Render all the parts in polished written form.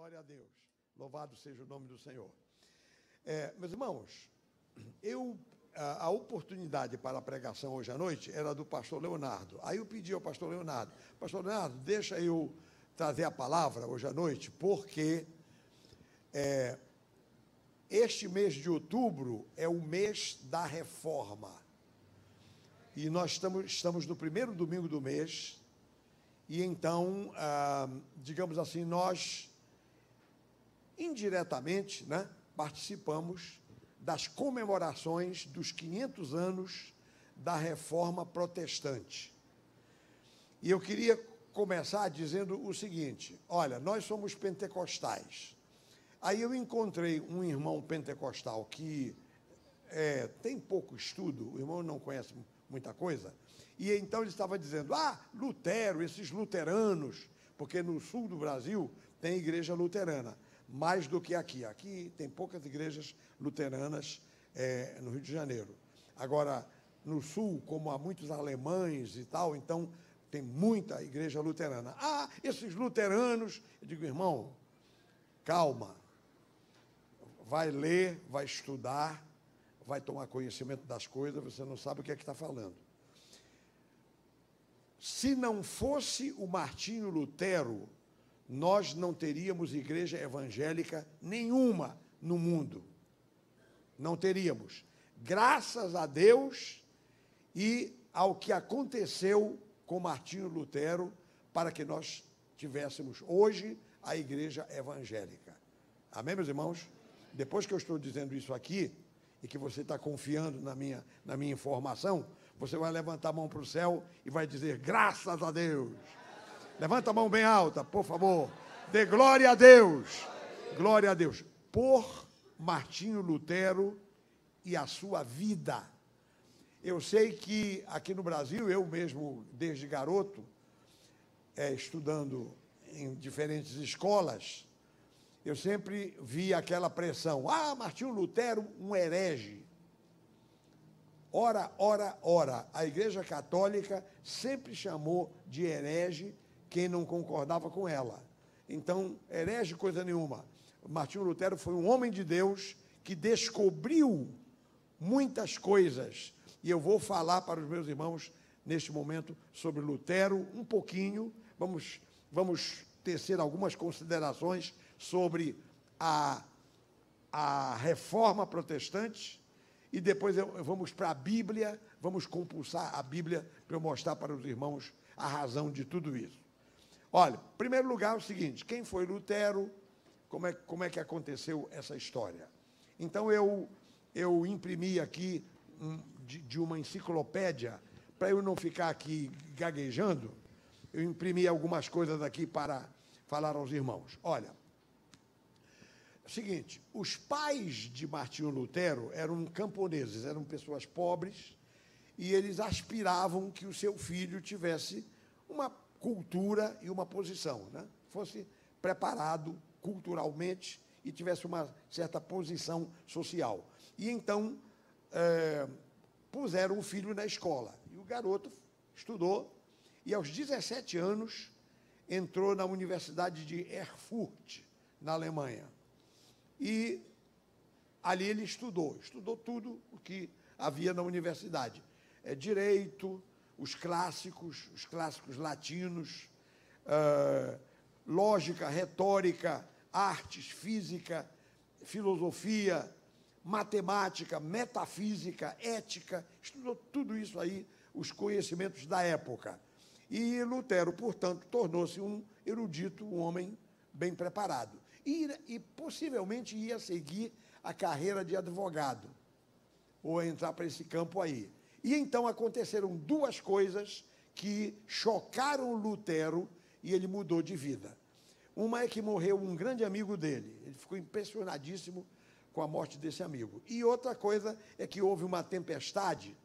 Glória a Deus. Louvado seja o nome do Senhor. Meus irmãos, a oportunidade para a pregação hoje à noite era do pastor Leonardo. Aí eu pedi ao pastor Leonardo, deixa eu trazer a palavra hoje à noite, porque este mês de outubro é o mês da reforma. E nós estamos no primeiro domingo do mês, e então, digamos assim, nós indiretamente, participamos das comemorações dos 500 anos da Reforma Protestante. E eu queria começar dizendo o seguinte: olha, nós somos pentecostais. Aí eu encontrei um irmão pentecostal que tem pouco estudo, o irmão não conhece muita coisa, e então ele estava dizendo, Lutero, esses luteranos, porque no sul do Brasil tem igreja luterana, mais do que aqui. Aqui tem poucas igrejas luteranas no Rio de Janeiro. Agora, no sul, como há muitos alemães e tal, então tem muita igreja luterana. Esses luteranos, eu digo, irmão, calma, vai ler, vai estudar, vai tomar conhecimento das coisas, você não sabe o que é que está falando. Se não fosse o Martinho Lutero, nós não teríamos igreja evangélica nenhuma no mundo. Não teríamos. Graças a Deus e ao que aconteceu com Martinho Lutero, para que nós tivéssemos hoje a igreja evangélica. Amém, meus irmãos? Depois que eu estou dizendo isso aqui, e que você está confiando na minha informação, você vai levantar a mão para o céu e vai dizer, graças a Deus. Levanta a mão bem alta, por favor. Dê glória a Deus. Glória a Deus. Por Martinho Lutero e a sua vida. Eu sei que aqui no Brasil, eu mesmo, desde garoto, estudando em diferentes escolas, eu sempre vi aquela pressão. Martinho Lutero, um herege. Ora. A Igreja Católica sempre chamou de herege quem não concordava com ela. Então, herege coisa nenhuma. Martinho Lutero foi um homem de Deus que descobriu muitas coisas. E eu vou falar para os meus irmãos, neste momento, sobre Lutero, um pouquinho. Vamos tecer algumas considerações sobre a Reforma Protestante. E depois vamos para a Bíblia, vamos compulsar a Bíblia para eu mostrar para os irmãos a razão de tudo isso. Olha, em primeiro lugar é o seguinte, quem foi Lutero, como é que aconteceu essa história? Então eu imprimi aqui de uma enciclopédia, para eu não ficar aqui gaguejando, eu imprimi algumas coisas aqui para falar aos irmãos. Olha, é o seguinte, os pais de Martinho Lutero eram camponeses, eram pessoas pobres, e eles aspiravam que o seu filho tivesse uma cultura e uma posição, fosse preparado culturalmente e tivesse uma certa posição social. E então puseram o filho na escola. E o garoto estudou e aos 17 anos entrou na Universidade de Erfurt, na Alemanha. E ali ele estudou tudo o que havia na universidade. Direito, os clássicos latinos, lógica, retórica, artes, física, filosofia, matemática, metafísica, ética, estudou tudo isso aí, os conhecimentos da época. E Lutero, portanto, tornou-se um erudito, um homem bem preparado. E possivelmente ia seguir a carreira de advogado, ou entrar para esse campo aí. E então aconteceram duas coisas que chocaram Lutero e ele mudou de vida. Uma é que morreu um grande amigo dele, ele ficou impressionadíssimo com a morte desse amigo. E outra coisa é que houve uma tempestade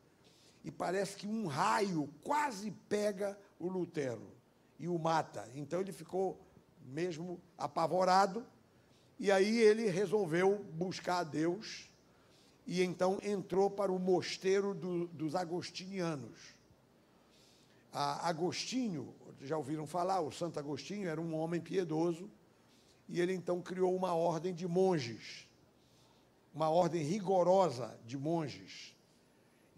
e parece que um raio quase pega o Lutero e o mata. Então ele ficou mesmo apavorado, e aí ele resolveu buscar a Deus, e então entrou para o mosteiro dos agostinianos. Agostinho, já ouviram falar, o Santo Agostinho era um homem piedoso, e ele então criou uma ordem de monges, uma ordem rigorosa de monges.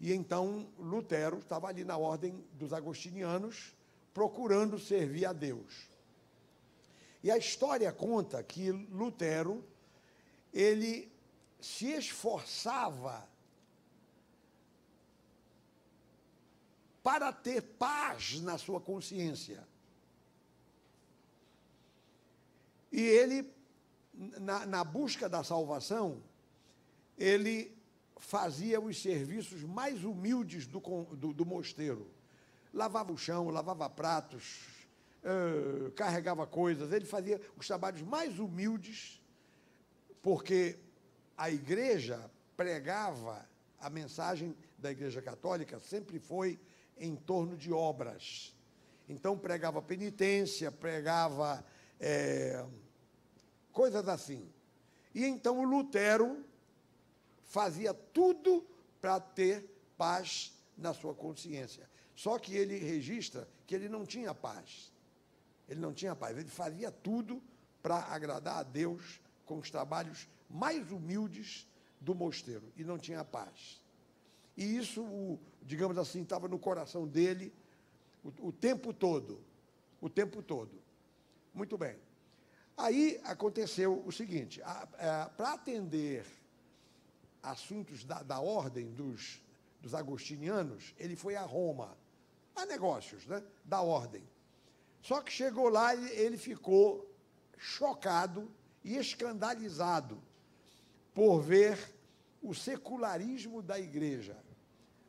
E então Lutero estava ali na ordem dos agostinianos, procurando servir a Deus. E a história conta que Lutero, ele se esforçava para ter paz na sua consciência. E ele, na busca da salvação, ele fazia os serviços mais humildes do mosteiro. Lavava o chão, lavava pratos, carregava coisas, ele fazia os trabalhos mais humildes, porque a igreja pregava, a mensagem da Igreja Católica sempre foi em torno de obras. Então, pregava penitência, pregava coisas assim. E então o Lutero fazia tudo para ter paz na sua consciência. Só que ele registra que ele não tinha paz. Ele não tinha paz. Ele fazia tudo para agradar a Deus com os trabalhos mais humildes do mosteiro. E não tinha paz. E isso, digamos assim, estava no coração dele o tempo todo. O tempo todo. Muito bem. Aí aconteceu o seguinte, para atender assuntos da ordem dos agostinianos, ele foi a Roma, a negócios, né, da ordem. Só que chegou lá e ele ficou chocado e escandalizado por ver o secularismo da igreja.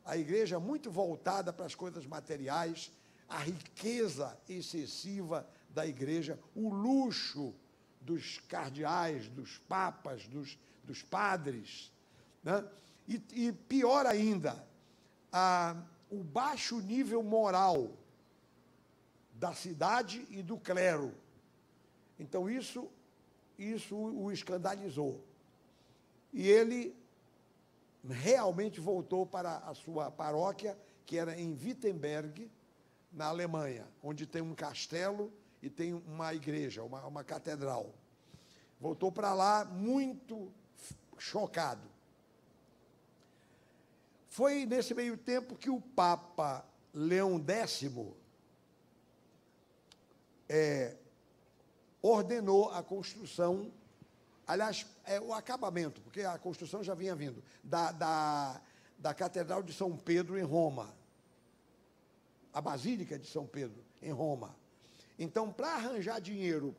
A igreja muito voltada para as coisas materiais, a riqueza excessiva da igreja, o luxo dos cardeais, dos papas, dos padres, né? E pior ainda, o baixo nível moral da cidade e do clero. Então, isso o escandalizou. E ele realmente voltou para a sua paróquia, que era em Wittenberg, na Alemanha, onde tem um castelo e tem uma igreja, uma catedral. Voltou para lá muito chocado. Foi nesse meio tempo que o Papa Leão X ordenou a construção, aliás, o acabamento, porque a construção já vinha vindo, da Catedral de São Pedro em Roma, a Basílica de São Pedro em Roma. Então, para arranjar dinheiro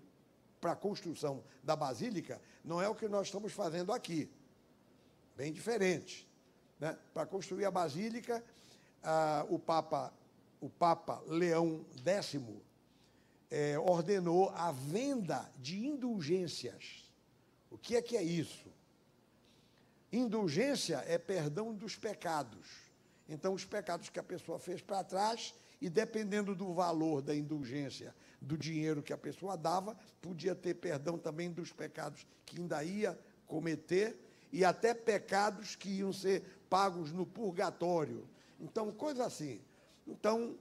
para a construção da Basílica, não é o que nós estamos fazendo aqui, bem diferente, né? Para construir a Basílica, o Papa Leão X ordenou a venda de indulgências. O que é isso? Indulgência é perdão dos pecados. Então, os pecados que a pessoa fez para trás, e dependendo do valor da indulgência, do dinheiro que a pessoa dava, podia ter perdão também dos pecados que ainda ia cometer, e até pecados que iam ser pagos no purgatório. Então, coisa assim. Então,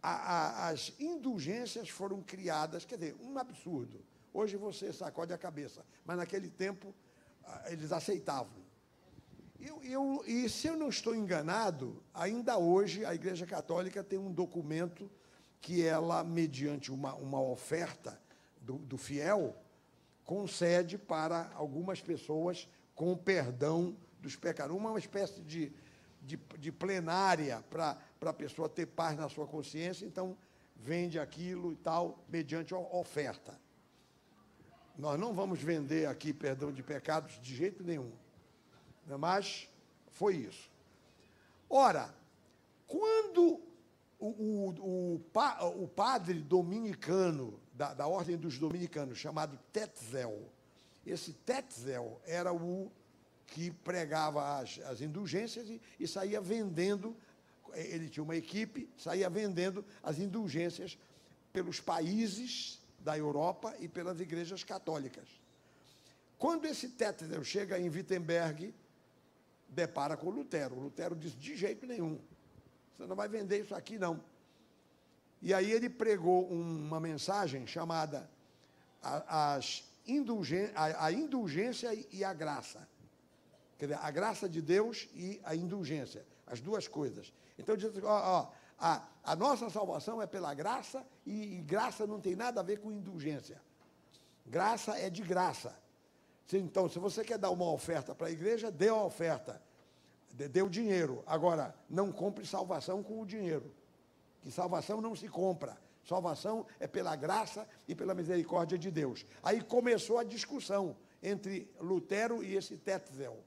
as indulgências foram criadas, quer dizer, um absurdo. Hoje você sacode a cabeça, mas naquele tempo eles aceitavam. E se eu não estou enganado, ainda hoje a Igreja Católica tem um documento que ela, mediante uma oferta do fiel, concede para algumas pessoas com perdão dos pecados. Uma espécie de plenária para a pessoa ter paz na sua consciência, então vende aquilo e tal, mediante oferta. Nós não vamos vender aqui perdão de pecados de jeito nenhum, mas foi isso. Ora, quando o padre dominicano, da ordem dos dominicanos, chamado Tetzel, esse Tetzel era o que pregava as indulgências e saía vendendo, ele tinha uma equipe, saía vendendo as indulgências pelos países da Europa e pelas igrejas católicas. Quando esse Tetzel chega em Wittenberg, depara com Lutero. Lutero disse, de jeito nenhum, você não vai vender isso aqui, não. E aí ele pregou uma mensagem chamada a indulgência e a graça. Quer dizer, a graça de Deus e a indulgência, as duas coisas. Então, diz assim, a nossa salvação é pela graça, e graça não tem nada a ver com indulgência. Graça é de graça. Então, se você quer dar uma oferta para a igreja, dê a oferta, dê o dinheiro. Agora, não compre salvação com o dinheiro, que salvação não se compra. Salvação é pela graça e pela misericórdia de Deus. Aí começou a discussão entre Lutero e esse Tetzel.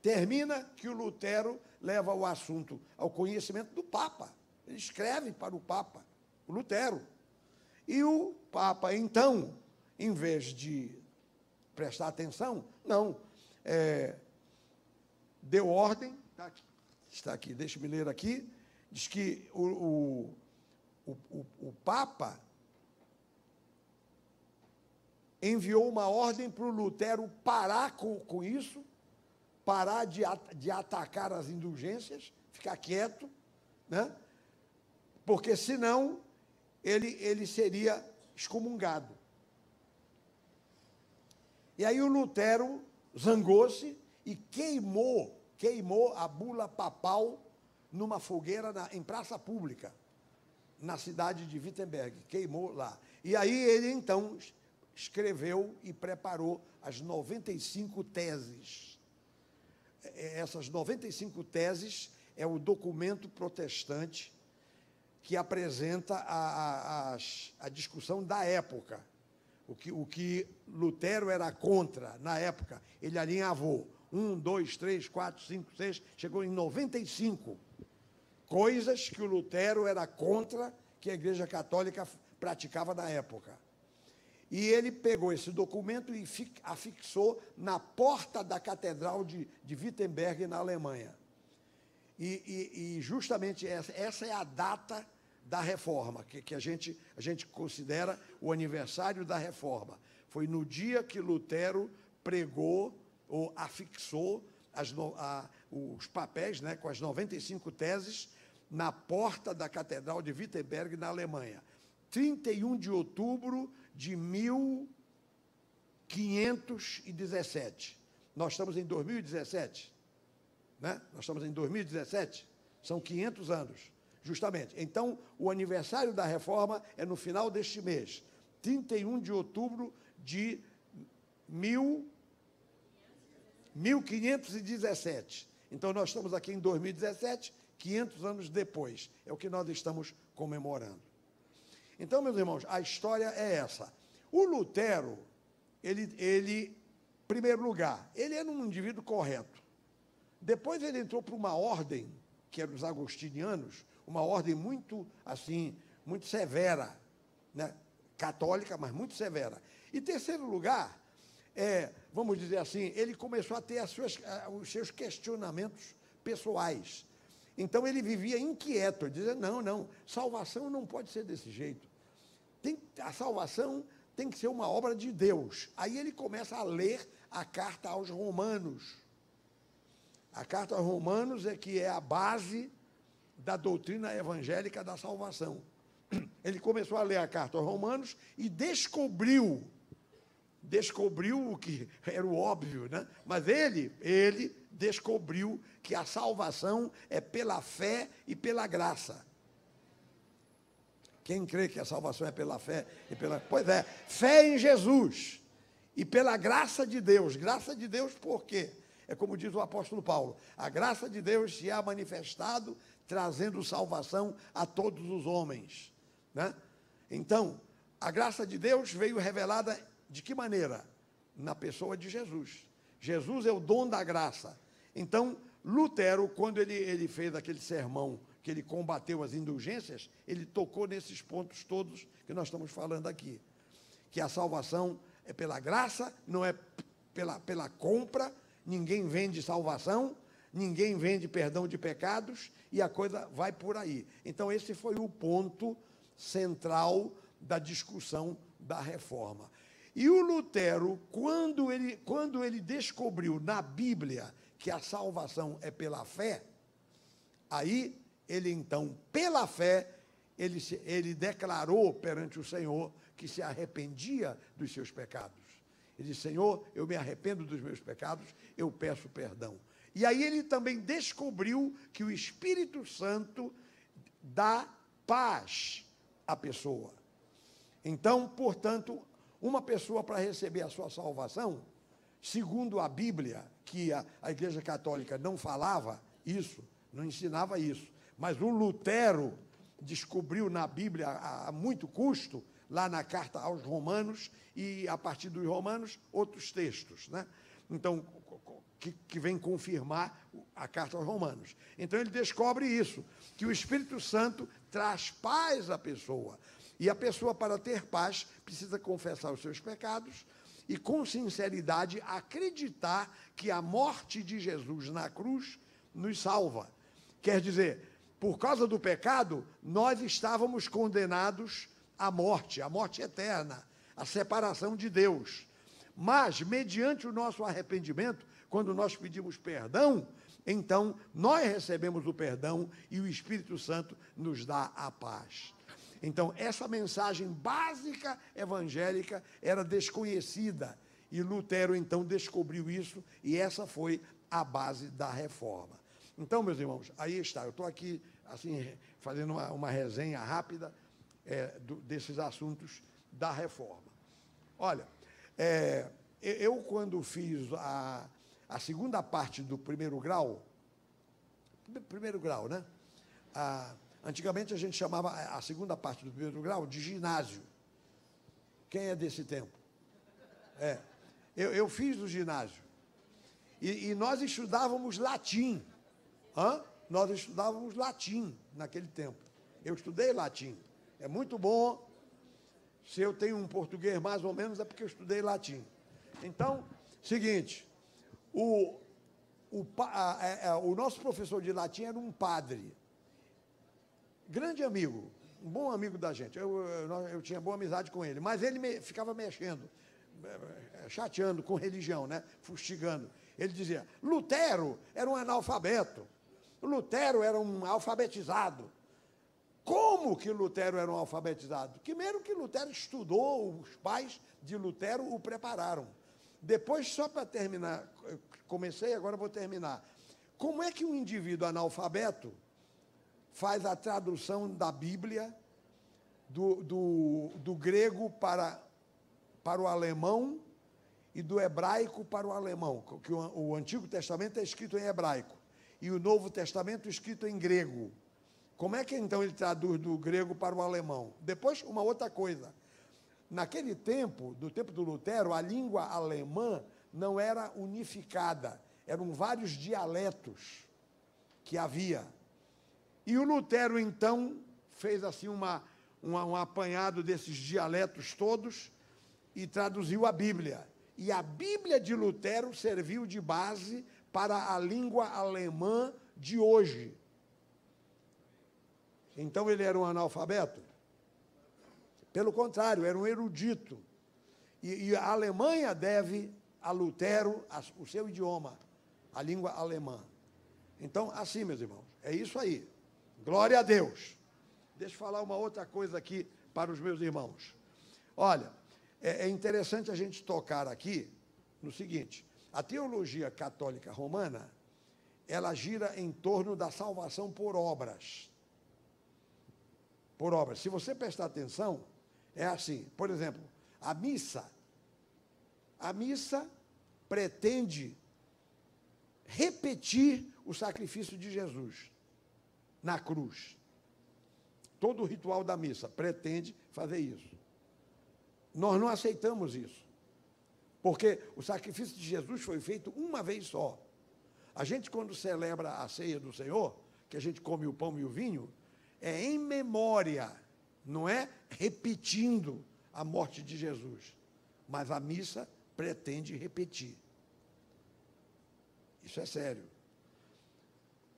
Termina que o Lutero leva o assunto ao conhecimento do Papa. Ele escreve para o Papa, o Lutero. E o Papa, então, em vez de prestar atenção, não, deu ordem, está aqui, deixa-me ler aqui, diz que o Papa enviou uma ordem para o Lutero parar com isso, parar de atacar as indulgências, ficar quieto, né? Porque senão ele seria excomungado. E aí o Lutero zangou-se e queimou a bula papal numa fogueira em praça pública, na cidade de Wittenberg, queimou lá. E aí ele, então, escreveu e preparou as 95 teses. Essas 95 teses é o documento protestante que apresenta a discussão da época. O que Lutero era contra na época, ele alinhavou 1, 2, 3, 4, 5, 6, chegou em 95 coisas que o Lutero era contra, que a Igreja Católica praticava na época. E ele pegou esse documento e afixou na porta da Catedral de Wittenberg, na Alemanha. E justamente essa é a data da Reforma, que a gente considera o aniversário da Reforma. Foi no dia que Lutero pregou ou afixou os papéis, né, com as 95 teses na porta da Catedral de Wittenberg, na Alemanha. 31 de outubro de 1517. Nós estamos em 2017, né? Nós estamos em 2017, são 500 anos, justamente. Então, o aniversário da Reforma é no final deste mês, 31 de outubro de 1517. Então, nós estamos aqui em 2017, 500 anos depois, é o que nós estamos comemorando. Então, meus irmãos, a história é essa. O Lutero, em primeiro lugar, ele era um indivíduo correto. Depois ele entrou para uma ordem, que eram os agostinianos, uma ordem muito, assim, muito severa, né? Católica, mas muito severa. E, em terceiro lugar, vamos dizer assim, ele começou a ter os seus questionamentos pessoais. Então, ele vivia inquieto, dizendo, não, salvação não pode ser desse jeito. A salvação tem que ser uma obra de Deus. Aí ele começa a ler a carta aos Romanos. A carta aos Romanos que é a base da doutrina evangélica da salvação. Ele começou a ler a carta aos Romanos e descobriu o que era o óbvio, né? Mas ele descobriu que a salvação é pela fé e pela graça. Quem crê que a salvação é pela fé e pela... Pois é, fé em Jesus e pela graça de Deus. Graça de Deus por quê? É como diz o apóstolo Paulo, a graça de Deus se há manifestado, trazendo salvação a todos os homens, né? Então, a graça de Deus veio revelada de que maneira? Na pessoa de Jesus. Jesus é o dom da graça. Então, Lutero, quando ele fez aquele sermão, que ele combateu as indulgências, ele tocou nesses pontos todos que nós estamos falando aqui. Que a salvação é pela graça, não é pela compra, ninguém vende salvação, ninguém vende perdão de pecados, e a coisa vai por aí. Então, esse foi o ponto central da discussão da Reforma. E o Lutero, quando ele descobriu na Bíblia que a salvação é pela fé, aí ele então, pela fé, ele declarou perante o Senhor que se arrependia dos seus pecados. Ele disse: Senhor, eu me arrependo dos meus pecados, eu peço perdão. E aí ele também descobriu que o Espírito Santo dá paz à pessoa. Então, portanto, uma pessoa, para receber a sua salvação, segundo a Bíblia, que a Igreja Católica não falava isso, não ensinava isso, mas o Lutero descobriu na Bíblia a muito custo, lá na carta aos Romanos, e a partir dos Romanos, outros textos, né? Então, que vem confirmar a carta aos Romanos. Então, ele descobre isso, que o Espírito Santo traz paz à pessoa. E a pessoa, para ter paz, precisa confessar os seus pecados e, com sinceridade, acreditar que a morte de Jesus na cruz nos salva. Quer dizer, por causa do pecado, nós estávamos condenados à morte eterna, à separação de Deus. Mas, mediante o nosso arrependimento, quando nós pedimos perdão, então nós recebemos o perdão e o Espírito Santo nos dá a paz. Então, essa mensagem básica evangélica era desconhecida, e Lutero, então, descobriu isso, e essa foi a base da reforma. Então, meus irmãos, aí está, eu estou aqui, assim, fazendo uma resenha rápida desses assuntos da reforma. Olha, eu quando fiz a segunda parte do primeiro grau, né? Antigamente a gente chamava a segunda parte do primeiro grau de ginásio. Quem é desse tempo? Eu fiz o ginásio. E nós estudávamos latim. Nós estudávamos latim naquele tempo. Eu estudei latim. É muito bom. Se eu tenho um português mais ou menos, é porque eu estudei latim. Então, seguinte, o nosso professor de latim era um padre. Grande amigo, um bom amigo da gente. Eu tinha boa amizade com ele, mas ele ficava mexendo, chateando com religião, né? Fustigando. Ele dizia: Lutero era um analfabeto, Lutero era um alfabetizado. Como que Lutero era um alfabetizado? Primeiro que Lutero estudou, os pais de Lutero o prepararam. Depois, só para terminar, comecei, agora vou terminar. Como é que um indivíduo analfabeto faz a tradução da Bíblia do grego para o alemão e do hebraico para o alemão? Que o Antigo Testamento é escrito em hebraico e o Novo Testamento escrito em grego. Como é que, então, ele traduz do grego para o alemão? Depois, uma outra coisa. Naquele tempo, do tempo do Lutero, a língua alemã não era unificada. Eram vários dialetos que havia. E o Lutero, então, fez assim um apanhado desses dialetos todos e traduziu a Bíblia. E a Bíblia de Lutero serviu de base para a língua alemã de hoje. Então, ele era um analfabeto? Pelo contrário, era um erudito. E a Alemanha deve a Lutero o seu idioma, a língua alemã. Então, assim, meus irmãos, é isso aí. Glória a Deus. Deixa eu falar uma outra coisa aqui para os meus irmãos. Olha, é interessante a gente tocar aqui no seguinte: a teologia católica romana, ela gira em torno da salvação por obras. Por obras. Se você prestar atenção, é assim. Por exemplo, a missa pretende repetir o sacrifício de Jesus na cruz. Todo o ritual da missa pretende fazer isso. Nós não aceitamos isso, porque o sacrifício de Jesus foi feito uma vez só. A gente, quando celebra a ceia do Senhor, que a gente come o pão e o vinho, é em memória, não é repetindo a morte de Jesus. Mas a missa pretende repetir. Isso é sério.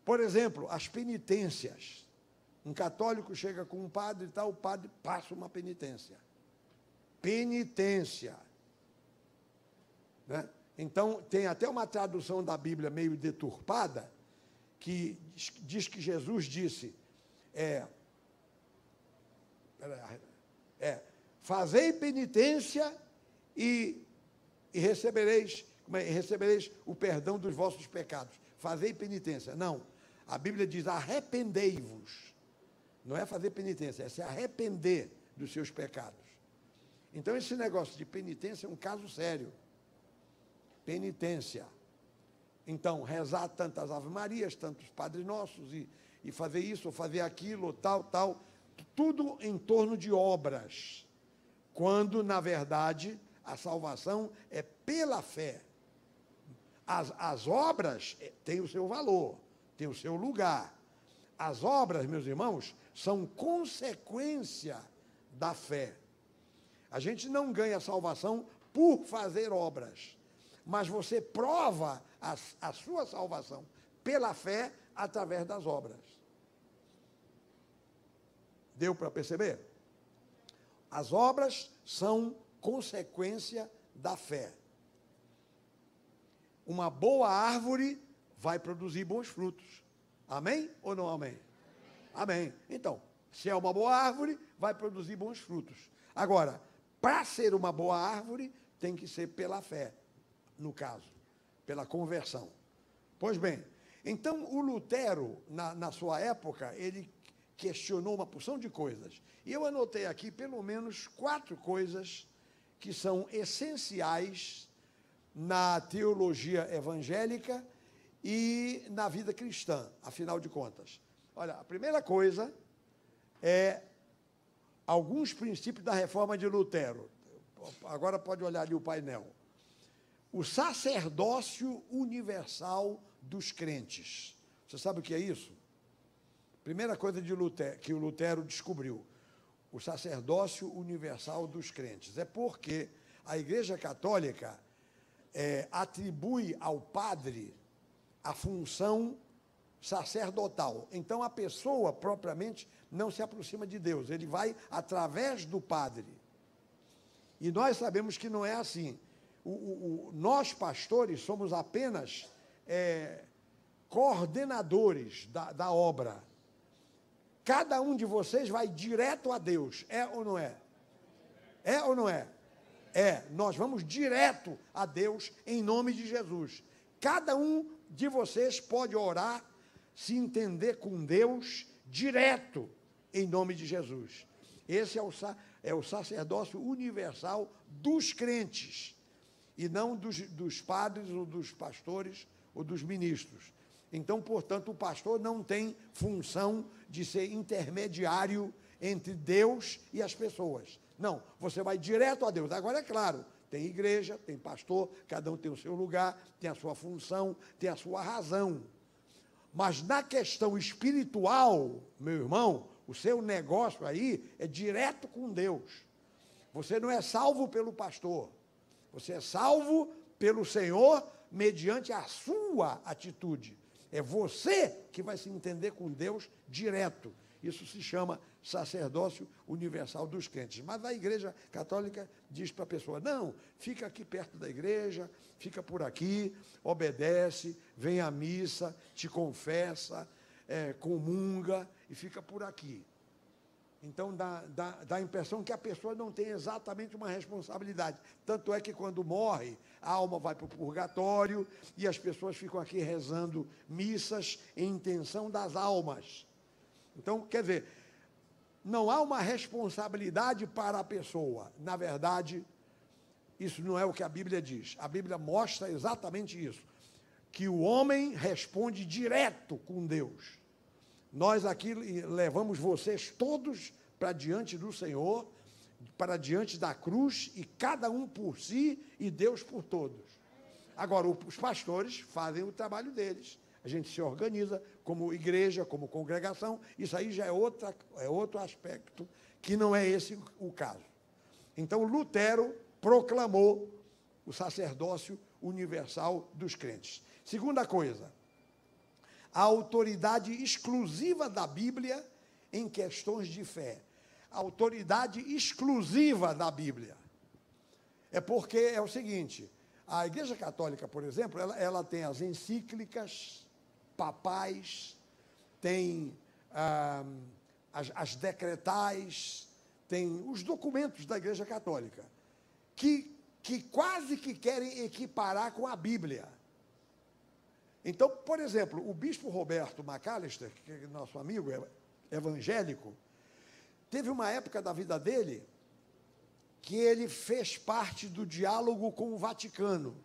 Por exemplo, as penitências. Um católico chega com um padre e tal, o padre passa uma penitência. Penitência. Né? Então, tem até uma tradução da Bíblia meio deturpada, que diz que Jesus disse, fazei penitência e recebereis o perdão dos vossos pecados. Fazei penitência. Não, a Bíblia diz arrependei-vos. Não é fazer penitência, é se arrepender dos seus pecados. Então, esse negócio de penitência é um caso sério. Penitência. Então, rezar tantas Ave Marias, tantos Padres Nossos, e fazer isso, ou fazer aquilo, ou tal, tudo em torno de obras, quando, na verdade, a salvação é pela fé. As obras têm o seu valor, têm o seu lugar. As obras, meus irmãos, são consequência da fé. A gente não ganha salvação por fazer obras, mas você prova a sua salvação pela fé através das obras. Deu para perceber? As obras são consequência da fé. Uma boa árvore vai produzir bons frutos. Amém ou não amém? Amém. Então, se é uma boa árvore, vai produzir bons frutos. Agora, para ser uma boa árvore, tem que ser pela fé, no caso, pela conversão. Pois bem, então o Lutero, na sua época, ele questionou uma porção de coisas. E eu anotei aqui pelo menos 4 coisas que são essenciais na teologia evangélica e na vida cristã, afinal de contas. Olha, a primeira coisa é alguns princípios da reforma de Lutero. Agora pode olhar ali o painel. O sacerdócio universal dos crentes. Você sabe o que é isso? Primeira coisa de Lutero, que o Lutero descobriu. O sacerdócio universal dos crentes. É porque a Igreja Católica atribui ao padre a função sacerdotal. Então, a pessoa, propriamente, não se aproxima de Deus. Ele vai através do padre. E nós sabemos que não é assim. Nós, pastores, somos apenas coordenadores da obra. Cada um de vocês vai direto a Deus. É ou não é? É ou não é? É. Nós vamos direto a Deus em nome de Jesus. Cada um de vocês pode orar, se entender com Deus direto em nome de Jesus. Esse é o sacerdócio universal dos crentes e não dos padres ou dos pastores ou dos ministros. Então, portanto, o pastor não tem função de ser intermediário entre Deus e as pessoas. Não, você vai direto a Deus. Agora, é claro, tem igreja, tem pastor, cada um tem o seu lugar, tem a sua função, tem a sua razão. Mas na questão espiritual, meu irmão, o seu negócio aí é direto com Deus. Você não é salvo pelo pastor, você é salvo pelo Senhor mediante a sua atitude. É você que vai se entender com Deus direto. Isso se chama sacerdócio universal dos crentes. Mas a Igreja Católica diz para a pessoa, não, fica aqui perto da igreja, fica por aqui, obedece, vem à missa, te confessa, comunga e fica por aqui. Então, dá a impressão que a pessoa não tem exatamente uma responsabilidade. Tanto é que, quando morre, a alma vai para o purgatório e as pessoas ficam aqui rezando missas em intenção das almas. Então, quer dizer, não há uma responsabilidade para a pessoa. Na verdade, isso não é o que a Bíblia diz. A Bíblia mostra exatamente isso, que o homem responde direto com Deus. Nós aqui levamos vocês todos para diante do Senhor, para diante da cruz, e cada um por si e Deus por todos. Agora, os pastores fazem o trabalho deles. A gente se organiza como igreja, como congregação. Isso aí já é outro aspecto, que não é esse o caso. Então, Lutero proclamou o sacerdócio universal dos crentes. Segunda coisa, a autoridade exclusiva da Bíblia em questões de fé. A autoridade exclusiva da Bíblia. É porque é o seguinte, a Igreja Católica, por exemplo, ela tem as encíclicas papais, tem as decretais, tem os documentos da Igreja Católica, que quase que querem equiparar com a Bíblia. Então, por exemplo, o bispo Roberto Macalister, que é nosso amigo evangélico, teve uma época da vida dele que ele fez parte do diálogo com o Vaticano.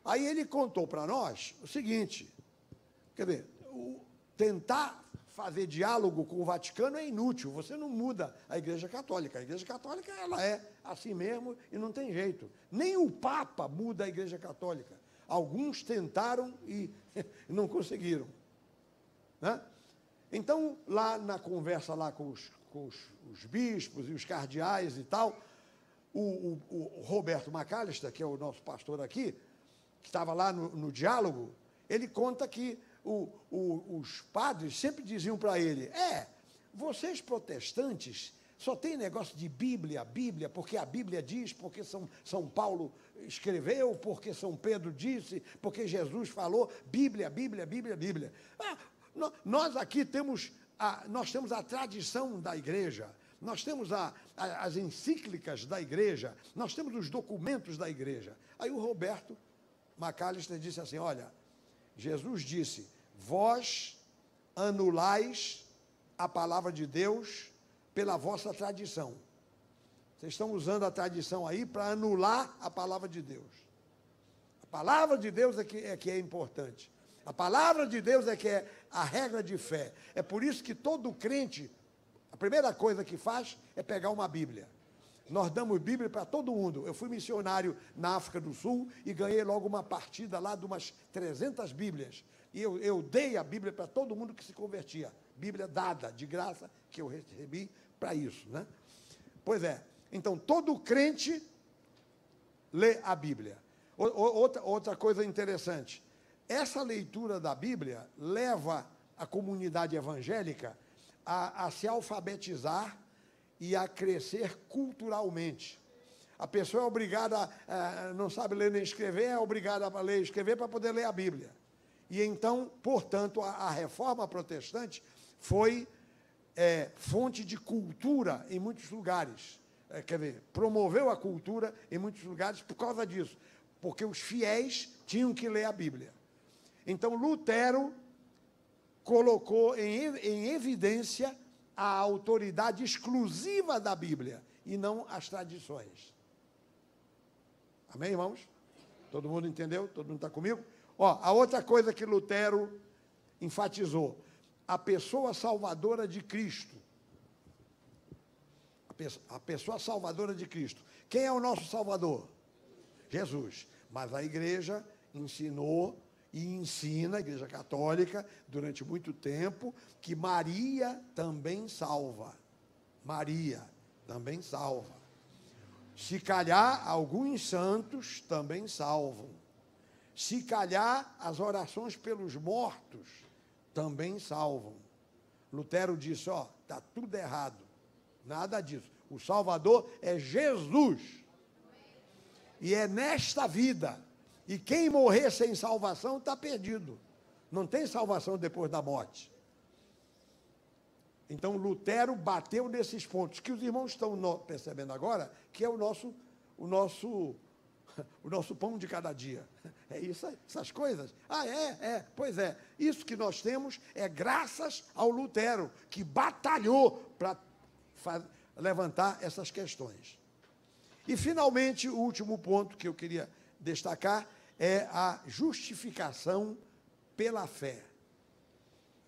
Aí ele contou para nós o seguinte, quer dizer, tentar fazer diálogo com o Vaticano é inútil, você não muda a Igreja Católica. A Igreja Católica, ela é assim mesmo e não tem jeito. Nem o Papa muda a Igreja Católica. Alguns tentaram e não conseguiram, né? Então, lá na conversa lá com os bispos e os cardeais e tal, o Roberto Macalister, que é o nosso pastor aqui, que estava lá no diálogo, ele conta que os padres sempre diziam para ele, vocês protestantes só tem negócio de Bíblia, Bíblia, porque a Bíblia diz, porque São Paulo escreveu, porque São Pedro disse, porque Jesus falou, Bíblia, Bíblia, Bíblia, Bíblia. Nós aqui temos a tradição da igreja, nós temos as encíclicas da igreja, nós temos os documentos da igreja. Aí o Roberto Macalister disse assim, olha, Jesus disse, vós anulais a palavra de Deus pela vossa tradição. Vocês estão usando a tradição aí para anular a palavra de Deus. A palavra de Deus é que é importante. A palavra de Deus é que é a regra de fé. É por isso que todo crente, a primeira coisa que faz é pegar uma Bíblia. Nós damos Bíblia para todo mundo. Eu fui missionário na África do Sul e ganhei logo uma partida lá de umas 300 Bíblias. E eu dei a Bíblia para todo mundo que se convertia. Bíblia dada, de graça, que eu recebi para isso, né? Pois é. Então, todo crente lê a Bíblia. Outra coisa interessante. Essa leitura da Bíblia leva a comunidade evangélica a se alfabetizar e a crescer culturalmente. A pessoa é obrigada, não sabe ler nem escrever, é obrigada a ler e escrever para poder ler a Bíblia. E então, portanto, a reforma protestante foi fonte de cultura em muitos lugares. Quer dizer, promoveu a cultura em muitos lugares por causa disso, porque os fiéis tinham que ler a Bíblia. Então, Lutero colocou em evidência a autoridade exclusiva da Bíblia e não as tradições. Amém, irmãos? Todo mundo entendeu? Todo mundo está comigo? A outra coisa que Lutero enfatizou, a pessoa salvadora de Cristo. A pessoa salvadora de Cristo. Quem é o nosso Salvador? Jesus. Mas a igreja ensinou e ensina, a Igreja Católica, durante muito tempo, que Maria também salva. Maria também salva. Se calhar, alguns santos também salvam. Se calhar, as orações pelos mortos também salvam. Lutero disse, está tudo errado. Nada disso. O Salvador é Jesus. E é nesta vida. E quem morrer sem salvação está perdido. Não tem salvação depois da morte. Então, Lutero bateu nesses pontos, que os irmãos estão percebendo agora, que é o nosso pão de cada dia. É isso, essas coisas. Pois é. Isso que nós temos é graças ao Lutero, que batalhou para levantar essas questões. E, finalmente, o último ponto que eu queria destacar é a justificação pela fé.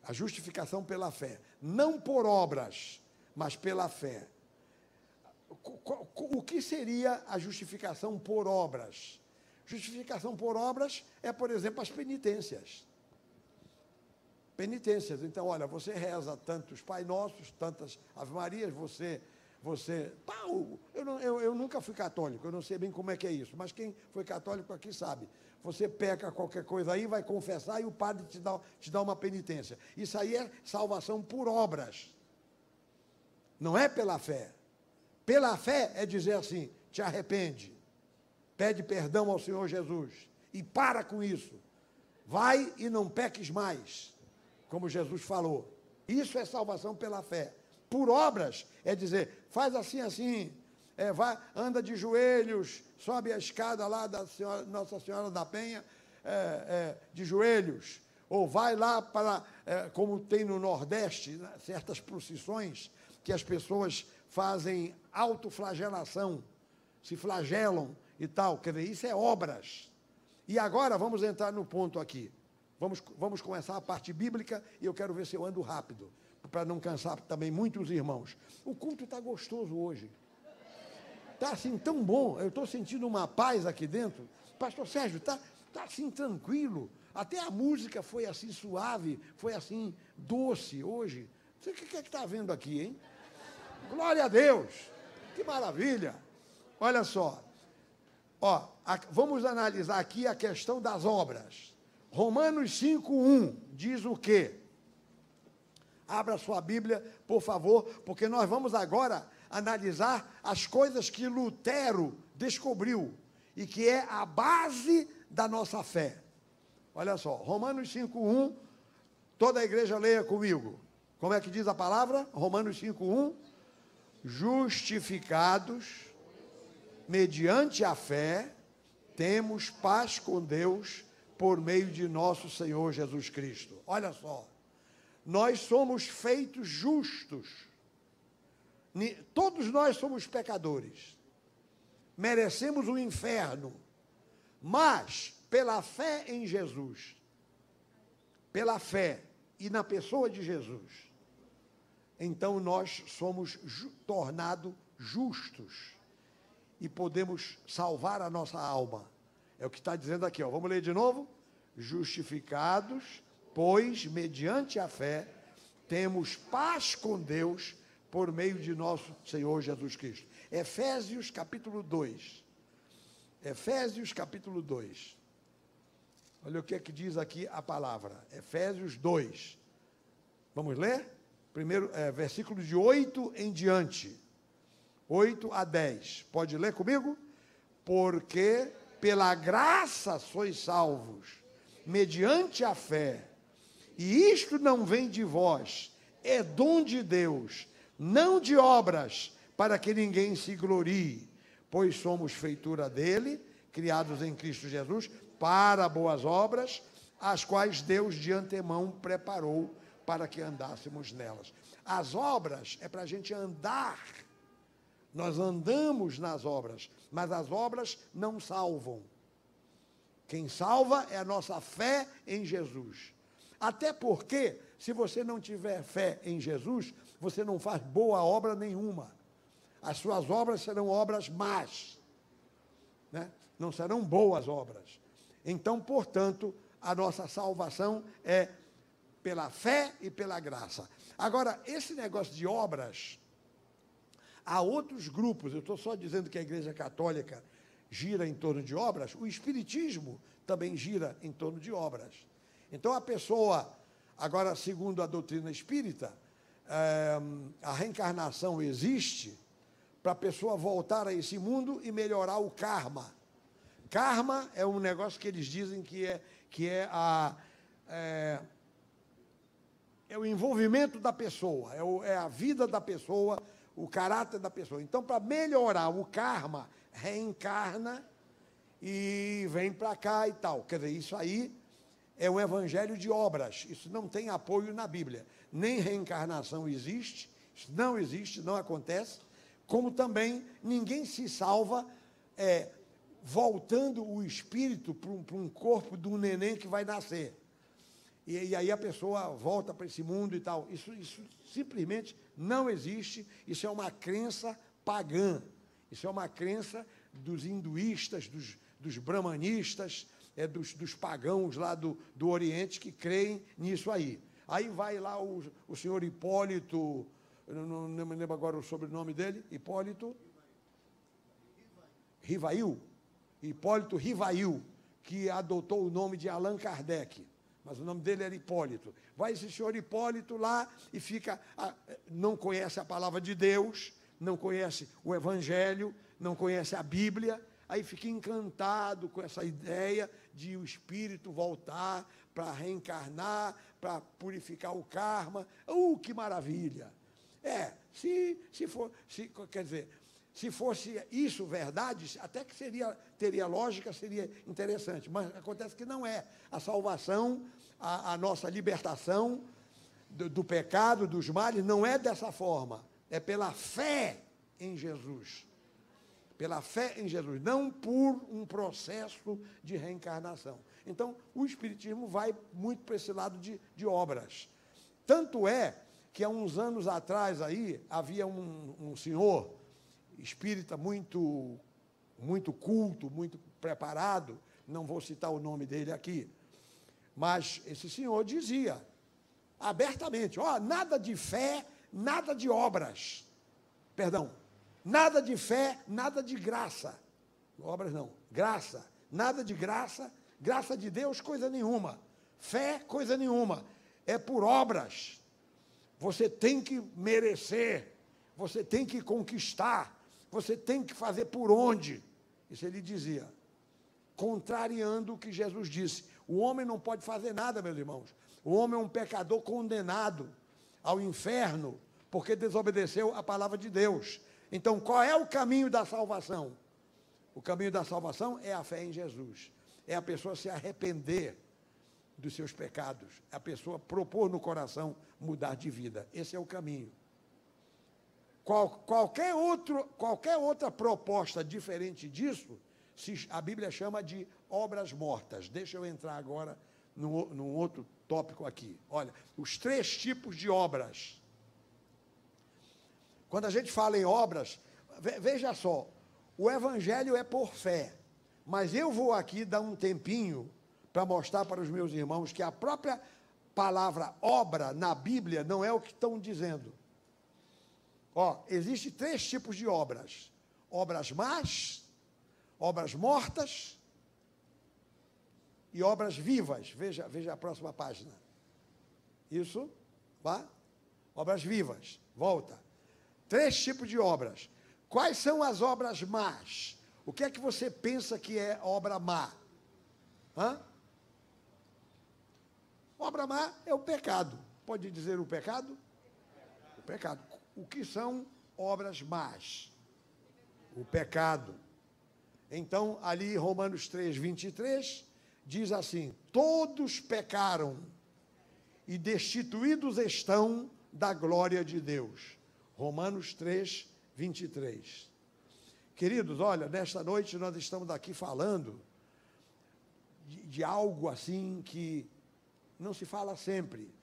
A justificação pela fé. Não por obras, mas pela fé. O que seria a justificação por obras? Justificação por obras é, por exemplo, as penitências. Penitências. Então, olha, você reza tantos Pai Nossos, tantas Ave Marias, eu nunca fui católico, eu não sei bem como é que é isso, mas quem foi católico aqui sabe. Você peca qualquer coisa aí, vai confessar e o padre te dá uma penitência. Isso aí é salvação por obras. Não é pela fé. Pela fé é dizer assim, te arrepende, pede perdão ao Senhor Jesus e para com isso. Vai e não peques mais, como Jesus falou. Isso é salvação pela fé. por obras é dizer, faz assim, assim, vai, anda de joelhos, sobe a escada lá da Nossa Senhora da Penha, de joelhos, ou vai lá para, como tem no Nordeste, né, certas procissões, que as pessoas fazem autoflagelação, se flagelam e tal, quer dizer, isso é obras. E agora vamos entrar no ponto aqui. Vamos começar a parte bíblica e eu quero ver se eu ando rápido, para não cansar também muitos irmãos. O culto está gostoso hoje. Está assim tão bom, eu estou sentindo uma paz aqui dentro. Pastor Sérgio, está assim tranquilo. Até a música foi assim suave, foi assim doce hoje. Você o que é que está vendo aqui, hein? Glória a Deus! Que maravilha! Olha só. Vamos analisar aqui a questão das obras. Romanos 5:1 diz o quê? Abra sua Bíblia, por favor, porque nós vamos agora analisar as coisas que Lutero descobriu e que é a base da nossa fé. Olha só, Romanos 5:1, toda a igreja leia comigo. Como é que diz a palavra? Romanos 5:1, justificados mediante a fé, temos paz com Deus por meio de nosso Senhor Jesus Cristo. Olha só, nós somos feitos justos. Todos nós somos pecadores. Merecemos o inferno. Mas, pela fé em Jesus, pela fé e na pessoa de Jesus, então nós somos tornados justos e podemos salvar a nossa alma. É o que está dizendo aqui, ó. Vamos ler de novo? Justificados, pois, mediante a fé, temos paz com Deus por meio de nosso Senhor Jesus Cristo. Efésios capítulo 2. Efésios capítulo 2. Olha o que é que diz aqui a palavra. Efésios 2. Vamos ler? Primeiro, versículo de 8 em diante. 8 a 10. Pode ler comigo? Porque pela graça sois salvos, mediante a fé. E isto não vem de vós, é dom de Deus, não de obras, para que ninguém se glorie, pois somos feitura dele, criados em Cristo Jesus, para boas obras, as quais Deus de antemão preparou para que andássemos nelas. As obras é para a gente andar. Nós andamos nas obras, mas as obras não salvam. Quem salva é a nossa fé em Jesus. Até porque, se você não tiver fé em Jesus, você não faz boa obra nenhuma. As suas obras serão obras más, né? Não serão boas obras. Então, portanto, a nossa salvação é pela fé e pela graça. Agora, esse negócio de obras, há outros grupos, eu estou só dizendo que a Igreja Católica gira em torno de obras, o Espiritismo também gira em torno de obras. Então, a pessoa, agora, segundo a doutrina espírita, a reencarnação existe para a pessoa voltar a esse mundo e melhorar o karma. Karma é um negócio que eles dizem que é o envolvimento da pessoa, é a vida da pessoa, o caráter da pessoa. Então, para melhorar o karma, reencarna e vem para cá e tal. Quer dizer, isso aí é um evangelho de obras. Isso não tem apoio na Bíblia. Nem reencarnação existe, isso não existe, não acontece. Como também ninguém se salva voltando o espírito para um corpo de um neném que vai nascer. E aí a pessoa volta para esse mundo e tal. Isso simplesmente não existe. Isso é uma crença pagã. Isso é uma crença dos hinduístas, dos brahmanistas, dos pagãos lá do Oriente que creem nisso aí. Aí vai lá o senhor Hipólito, eu não me lembro agora o sobrenome dele, Hipólito Rivail, Hipólito Rivail, que adotou o nome de Allan Kardec, mas o nome dele era Hipólito. Vai esse senhor Hipólito lá e fica, não conhece a palavra de Deus, não conhece o Evangelho, não conhece a Bíblia, aí fica encantado com essa ideia de o espírito voltar para reencarnar, para purificar o karma. Que maravilha! Quer dizer, se fosse isso verdade, até que teria lógica, seria interessante, mas acontece que não é. A salvação, a nossa libertação do pecado, dos males, não é dessa forma, é pela fé em Jesus. Pela fé em Jesus, não por um processo de reencarnação. Então, o Espiritismo vai muito para esse lado de obras. Tanto é que há uns anos atrás aí, havia um senhor espírita muito culto, muito preparado, não vou citar o nome dele aqui, mas esse senhor dizia abertamente, nada de fé, nada de obras. Perdão, nada de fé, nada de graça. Obras não, graça. Nada de graça, graça de Deus, coisa nenhuma. Fé, coisa nenhuma. É por obras. Você tem que merecer, você tem que conquistar, você tem que fazer por onde. Isso ele dizia, contrariando o que Jesus disse. O homem não pode fazer nada, meus irmãos. O homem é um pecador condenado ao inferno, porque desobedeceu a palavra de Deus. Então, qual é o caminho da salvação? O caminho da salvação é a fé em Jesus. É a pessoa se arrepender dos seus pecados. É a pessoa propor no coração mudar de vida. Esse é o caminho. Qualquer outra proposta diferente disso, a Bíblia chama de obras mortas. Deixa eu entrar agora num outro tópico aqui. Olha, os 3 tipos de obras. Quando a gente fala em obras, veja só, o Evangelho é por fé, mas eu vou aqui dar um tempinho para mostrar para os meus irmãos que a própria palavra obra na Bíblia não é o que estão dizendo. Existem 3 tipos de obras: obras más, obras mortas e obras vivas. Veja a próxima página. Isso, vá. Obras vivas, volta. 3 tipos de obras. Quais são as obras más? O que é que você pensa que é obra má? Obra má é o pecado. Pode dizer o pecado? O pecado. O que são obras más? O pecado. Então, ali, Romanos 3, 23, diz assim: todos pecaram e destituídos estão da glória de Deus. Romanos 3, 23. Queridos, olha, nesta noite nós estamos aqui falando de algo assim que não se fala sempre.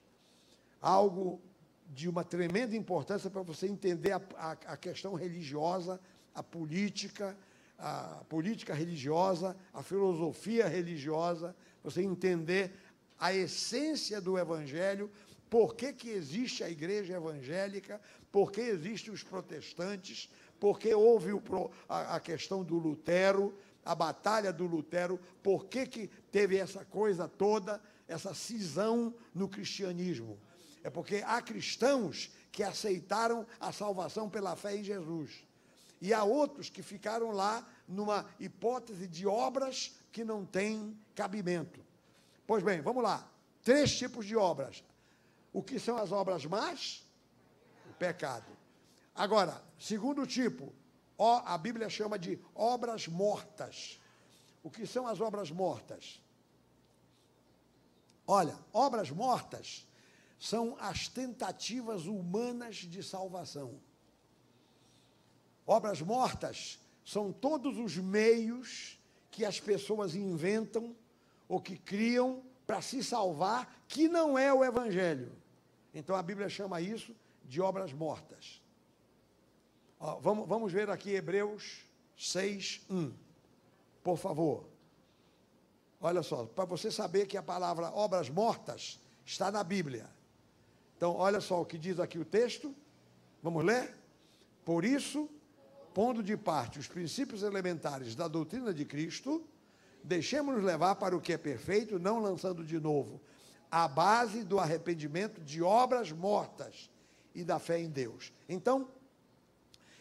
Algo de uma tremenda importância para você entender a questão religiosa, a política religiosa, a filosofia religiosa, você entender a essência do Evangelho, por que existe a igreja evangélica, por que existem os protestantes, por que houve a questão do Lutero, a batalha do Lutero, por que teve essa coisa toda, essa cisão no cristianismo. É porque há cristãos que aceitaram a salvação pela fé em Jesus. E há outros que ficaram lá numa hipótese de obras que não têm cabimento. Pois bem, vamos lá. 3 tipos de obras. O que são as obras más? O pecado. Agora, segundo tipo, a Bíblia chama de obras mortas. O que são as obras mortas? Olha, obras mortas são as tentativas humanas de salvação. Obras mortas são todos os meios que as pessoas inventam ou que criam para se salvar, que não é o Evangelho. Então a Bíblia chama isso de obras mortas. Vamos ver aqui Hebreus 6, 1. Por favor. Olha só, para você saber que a palavra obras mortas está na Bíblia. Então, olha só o que diz aqui o texto. Vamos ler? Por isso, pondo de parte os princípios elementares da doutrina de Cristo, deixemos-nos levar para o que é perfeito, não lançando de novo a base do arrependimento de obras mortas e da fé em Deus. Então,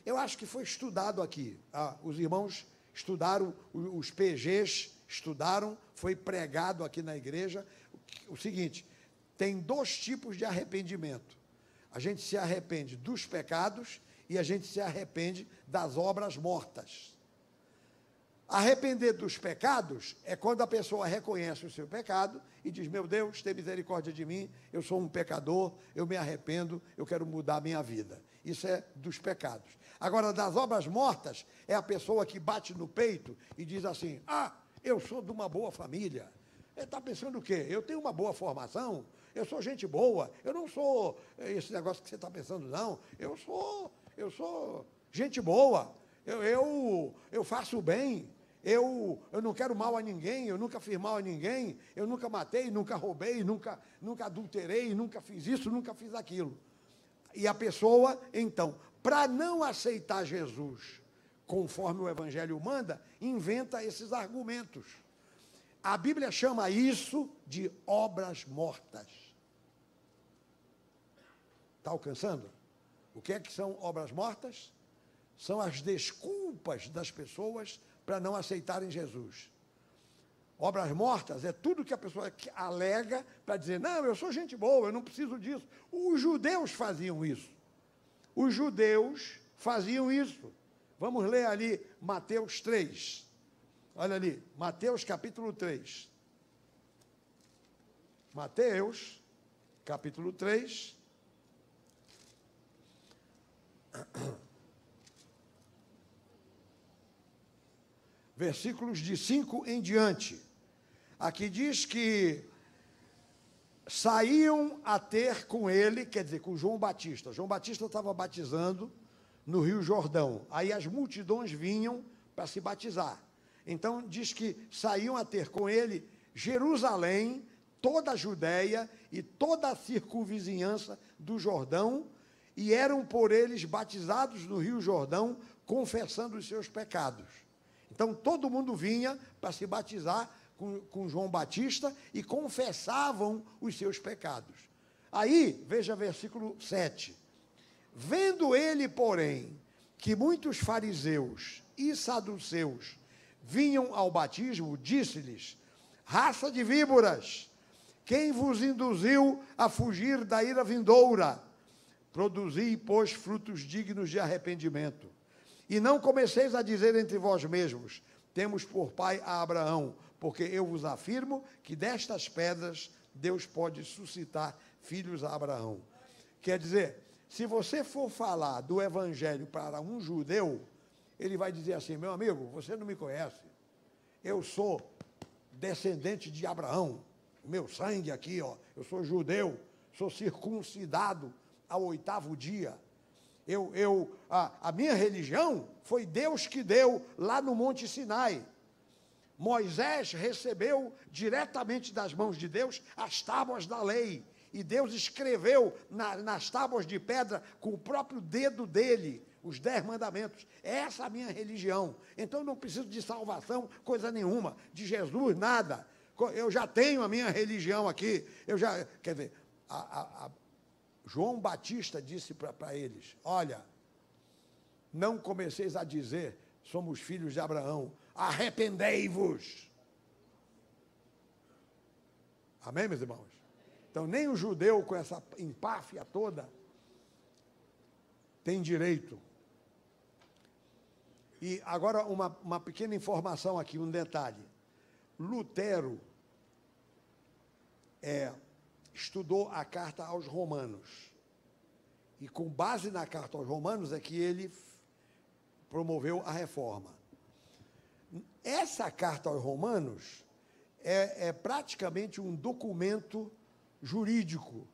eu acho que foi estudado aqui. Os irmãos estudaram, os PGs estudaram, foi pregado aqui na igreja. O seguinte, tem 2 tipos de arrependimento. A gente se arrepende dos pecados e a gente se arrepende das obras mortas. Arrepender dos pecados é quando a pessoa reconhece o seu pecado e diz: meu Deus, tem misericórdia de mim, eu sou um pecador, eu me arrependo, eu quero mudar a minha vida. Isso é dos pecados. Agora, das obras mortas, é a pessoa que bate no peito e diz assim: ah, eu sou de uma boa família. Ele está pensando o quê? Eu tenho uma boa formação, eu sou gente boa, eu não sou esse negócio que você está pensando, não. Eu sou gente boa, eu faço o bem. Eu não quero mal a ninguém, eu nunca fiz mal a ninguém, eu nunca matei, nunca roubei, nunca adulterei, nunca fiz isso, nunca fiz aquilo. E a pessoa, então, para não aceitar Jesus, conforme o Evangelho manda, inventa esses argumentos. A Bíblia chama isso de obras mortas. Está alcançando? O que é que são obras mortas? São as desculpas das pessoas para não aceitarem Jesus. Obras mortas é tudo que a pessoa alega para dizer: não, eu sou gente boa, eu não preciso disso. Os judeus faziam isso. Os judeus faziam isso. Vamos ler ali Mateus 3. Olha ali, Mateus capítulo 3. Mateus capítulo 3. Versículos de 5 em diante. Aqui diz que saíam a ter com ele, quer dizer, com João Batista. João Batista estava batizando no Rio Jordão. Aí as multidões vinham para se batizar. Então diz que saíam a ter com ele Jerusalém, toda a Judéia e toda a circunvizinhança do Jordão, e eram por eles batizados no Rio Jordão, confessando os seus pecados. Então, todo mundo vinha para se batizar com João Batista e confessavam os seus pecados. Aí, veja versículo 7. Vendo ele, porém, que muitos fariseus e saduceus vinham ao batismo, disse-lhes: raça de víboras, quem vos induziu a fugir da ira vindoura? Produzi, pois, frutos dignos de arrependimento. E não comeceis a dizer entre vós mesmos: temos por pai a Abraão, porque eu vos afirmo que destas pedras Deus pode suscitar filhos a Abraão. Quer dizer, se você for falar do evangelho para um judeu, ele vai dizer assim: meu amigo, você não me conhece, eu sou descendente de Abraão, meu sangue aqui, ó, eu sou judeu, sou circuncidado ao 8º dia. A minha religião foi Deus que deu lá no Monte Sinai. Moisés recebeu diretamente das mãos de Deus as tábuas da lei. E Deus escreveu nas tábuas de pedra com o próprio dedo dele os 10 mandamentos. Essa é a minha religião. Então eu não preciso de salvação, coisa nenhuma. De Jesus, nada. Eu já tenho a minha religião aqui. Quer dizer, João Batista disse para eles: olha, não comeceis a dizer somos filhos de Abraão, arrependei-vos. Amém, meus irmãos? Então, nem o judeu com essa empáfia toda tem direito. E agora uma pequena informação aqui, um detalhe. Lutero estudou a carta aos Romanos. E com base na carta aos Romanos é que ele promoveu a reforma. Essa carta aos Romanos é praticamente um documento jurídico.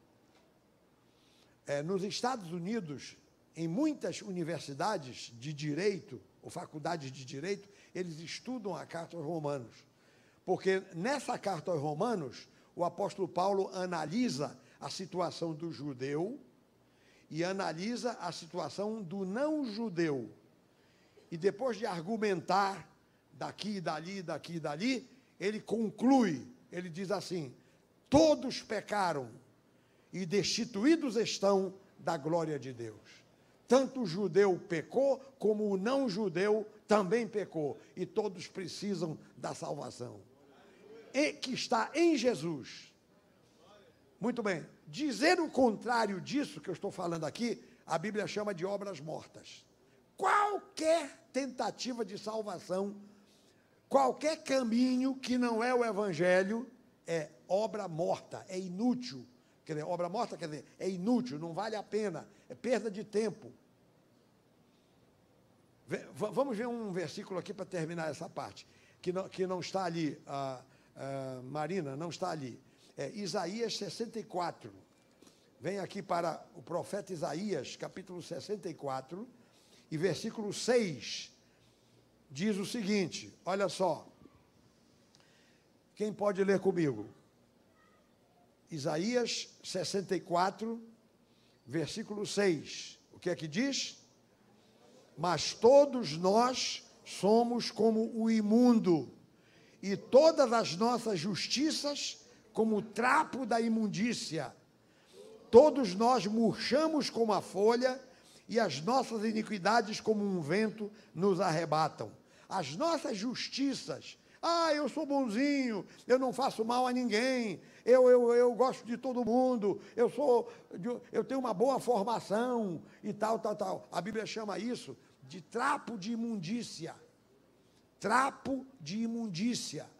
Nos Estados Unidos, em muitas universidades de direito, ou faculdades de direito, eles estudam a carta aos Romanos. Porque nessa carta aos Romanos, o apóstolo Paulo analisa a situação do judeu e analisa a situação do não-judeu. E depois de argumentar daqui e dali, ele conclui, ele diz assim: todos pecaram e destituídos estão da glória de Deus. Tanto o judeu pecou, como o não-judeu também pecou, e todos precisam da salvação. E que está em Jesus. Muito bem. Dizer o contrário disso que eu estou falando aqui, a Bíblia chama de obras mortas. Qualquer tentativa de salvação, qualquer caminho que não é o Evangelho, é obra morta, é inútil. Quer dizer, obra morta quer dizer, é inútil, não vale a pena, é perda de tempo. Vamos ver um versículo aqui para terminar essa parte, que não está ali, Marina, não está ali. É Isaías 64. Vem aqui para o profeta Isaías, capítulo 64, e versículo 6, diz o seguinte, olha só. Quem pode ler comigo? Isaías 64, versículo 6. O que é que diz? Mas todos nós somos como o imundo, e todas as nossas justiças como o trapo da imundícia. Todos nós murchamos como a folha, e as nossas iniquidades como um vento nos arrebatam. As nossas justiças, eu sou bonzinho, eu não faço mal a ninguém, eu gosto de todo mundo, eu tenho uma boa formação e tal. A Bíblia chama isso de trapo de imundícia. Trapo de imundícia.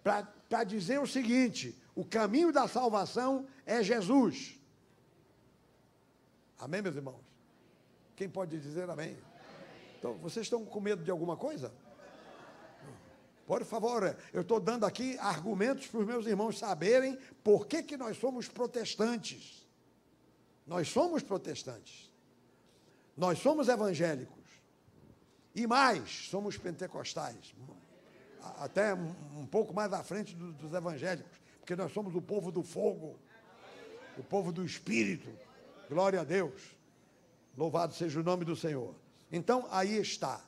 Para dizer o seguinte, o caminho da salvação é Jesus. Amém, meus irmãos? Quem pode dizer amém? Então, vocês estão com medo de alguma coisa? Por favor, eu estou dando aqui argumentos para os meus irmãos saberem por que nós somos protestantes. Nós somos protestantes. Nós somos evangélicos. E mais, somos pentecostais. Até um pouco mais à frente dos evangélicos, porque nós somos o povo do fogo, o povo do Espírito. Glória a Deus. Louvado seja o nome do Senhor. Então, aí está.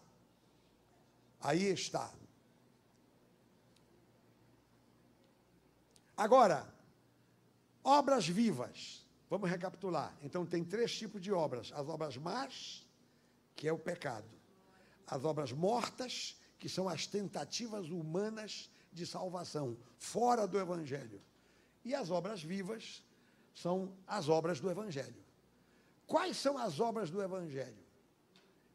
Aí está. Agora, obras vivas. Vamos recapitular. Então, tem 3 tipos de obras. As obras más, que é o pecado. As obras mortas, que são as tentativas humanas de salvação, fora do Evangelho. E as obras vivas são as obras do Evangelho. Quais são as obras do Evangelho?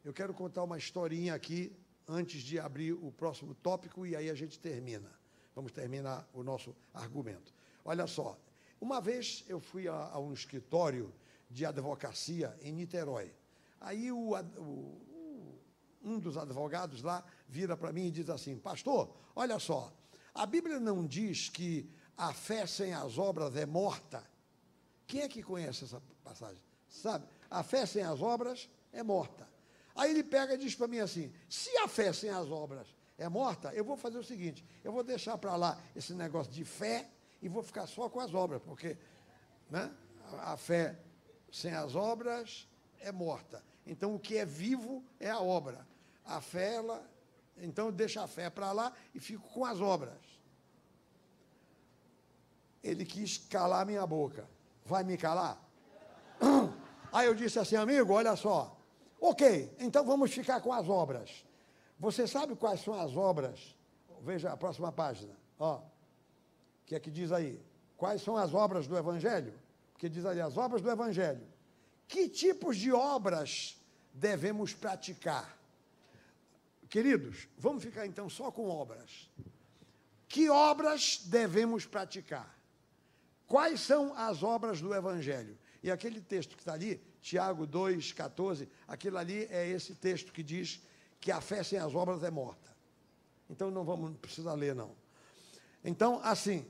Eu quero contar uma historinha aqui, antes de abrir o próximo tópico, e aí a gente termina. Vamos terminar o nosso argumento. Olha só, uma vez eu fui a um escritório de advocacia em Niterói. Aí um dos advogados lá vira para mim e diz assim, pastor, olha só, a Bíblia não diz que a fé sem as obras é morta? Quem é que conhece essa passagem? Sabe? A fé sem as obras é morta. Aí ele pega e diz para mim assim, se a fé sem as obras é morta, eu vou fazer o seguinte, eu vou deixar para lá esse negócio de fé e vou ficar só com as obras, porque, né, a fé sem as obras é morta. Então, o que é vivo é a obra. A fé, então eu deixo a fé para lá e fico com as obras. Ele quis calar minha boca. Vai me calar? Aí eu disse assim, amigo, olha só. Ok, então vamos ficar com as obras. Você sabe quais são as obras? Veja a próxima página. Ó, o que é que diz aí? Quais são as obras do Evangelho? Porque diz ali, as obras do Evangelho. Que tipos de obras devemos praticar? Queridos, vamos ficar então só com obras. Que obras devemos praticar? Quais são as obras do Evangelho? E aquele texto que está ali, Tiago 2,14, aquilo ali é esse texto que diz que a fé sem as obras é morta. Então não precisa ler, não. Então, assim,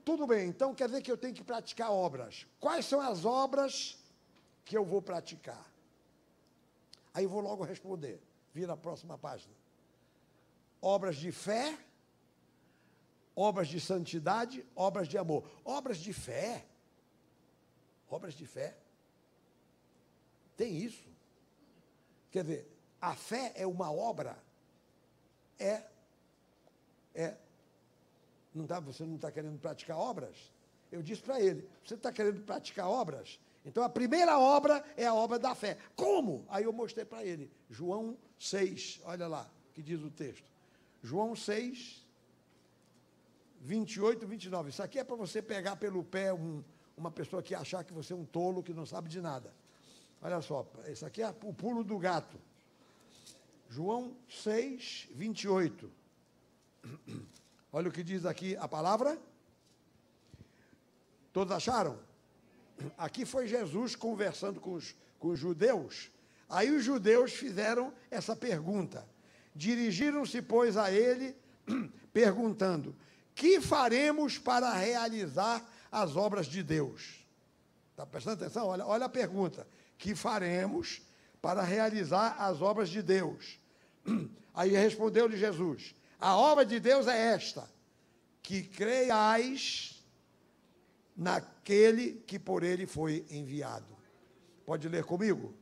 tudo bem, então quer dizer que eu tenho que praticar obras. Quais são as obras que eu vou praticar? Aí eu vou logo responder. Vira a próxima página. Obras de fé, obras de santidade, obras de amor. Obras de fé. Obras de fé. Tem isso. Quer dizer, a fé é uma obra. Você não está querendo praticar obras? Eu disse para ele, você está querendo praticar obras? Então, a primeira obra é a obra da fé. Como? Aí eu mostrei para ele. João 6, olha lá, que diz o texto. João 6, 28, 29. Isso aqui é para você pegar pelo pé uma pessoa que achar que você é um tolo, que não sabe de nada. Olha só, isso aqui é o pulo do gato. João 6, 28. Olha o que diz aqui a palavra. Todos acharam? Aqui foi Jesus conversando com os judeus. Aí os judeus fizeram essa pergunta. Dirigiram-se, pois, a ele, perguntando: que faremos para realizar as obras de Deus? Está prestando atenção? Olha a pergunta. Que faremos para realizar as obras de Deus? Aí respondeu-lhe Jesus: a obra de Deus é esta, que creiais naquele que por ele foi enviado. Pode ler comigo?